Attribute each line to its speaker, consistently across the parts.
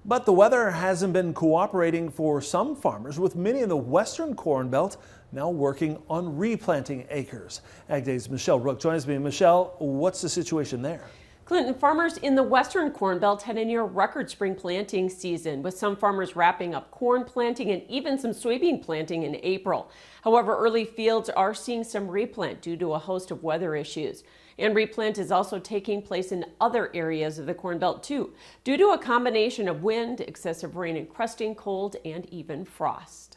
Speaker 1: But the weather hasn't been cooperating for some farmers, with many in the western Corn Belt now working on replanting acres. Ag Day's Michelle Rook joins me. Michelle, what's the situation there?
Speaker 2: Clinton, farmers in the western Corn Belt had a near record spring planting season, with some farmers wrapping up corn planting and even some soybean planting in April. However, early fields are seeing some replant due to a host of weather issues. And replant is also taking place in other areas of the Corn Belt too, due to a combination of wind, excessive rain and crusting cold, and even frost.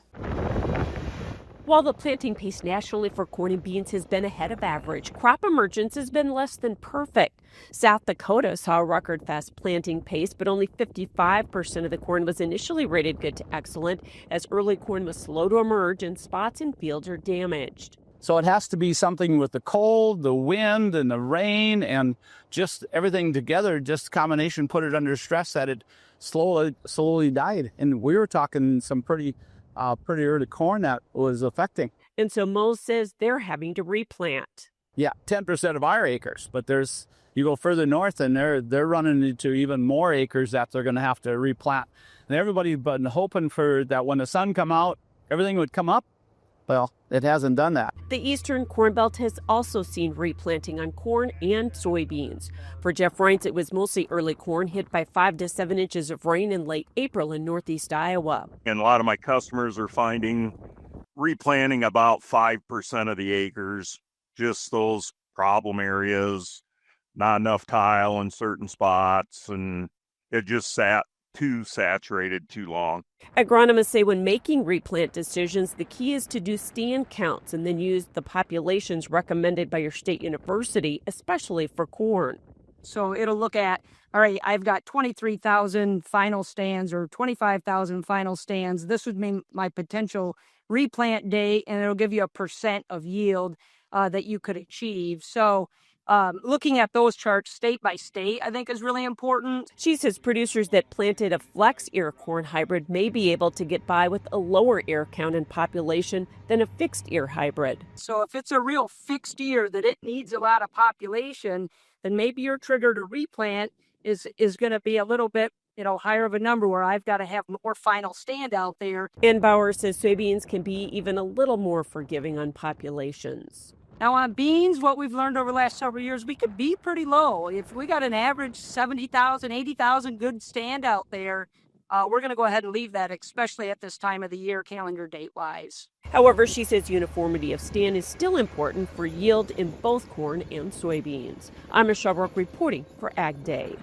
Speaker 2: While the planting pace nationally for corn and beans has been ahead of average, crop emergence has been less than perfect. South Dakota saw a record fast planting pace, but only 55% of the corn was initially rated good to excellent, as early corn was slow to emerge and spots in fields are damaged.
Speaker 3: So it has to be something with the cold, the wind, and the rain, and just everything together, just combination put it under stress that it slowly died. And we were talking some pretty early corn that was affecting.
Speaker 2: And so Mose says they're having to replant.
Speaker 3: Yeah, 10% of our acres, but you go further north and they're running into even more acres that they're going to have to replant. And everybody's been hoping for that when the sun come out, everything would come up. Well, it hasn't done that.
Speaker 2: The eastern Corn Belt has also seen replanting on corn and soybeans. For Jeff Reintz, it was mostly early corn hit by 5 to 7 inches of rain in late April in northeast Iowa.
Speaker 4: And a lot of my customers are finding replanting about 5% of the acres, just those problem areas, not enough tile in certain spots, and it just sat too saturated too long.
Speaker 2: Agronomists say when making replant decisions, the key is to do stand counts and then use the populations recommended by your state university, especially for corn.
Speaker 5: So it'll look at, all right, I've got 23,000 final stands or 25,000 final stands. This would mean my potential replant date, and it'll give you a percent of yield that you could achieve. So looking at those charts state by state, I think, is really important.
Speaker 2: She says producers that planted a flex ear corn hybrid may be able to get by with a lower ear count and population than a fixed ear hybrid.
Speaker 5: So if it's a real fixed ear that it needs a lot of population, then maybe your trigger to replant is going to be a little bit higher of a number, where I've got to have more final stand out there.
Speaker 2: And Bauer says soybeans can be even a little more forgiving on populations.
Speaker 5: Now on beans, what we've learned over the last several years, we could be pretty low. If we got an average 70,000, 80,000 good stand out there, we're going to go ahead and leave that, especially at this time of the year, calendar date-wise.
Speaker 2: However, she says uniformity of stand is still important for yield in both corn and soybeans. I'm Michelle Rook reporting for Ag Day.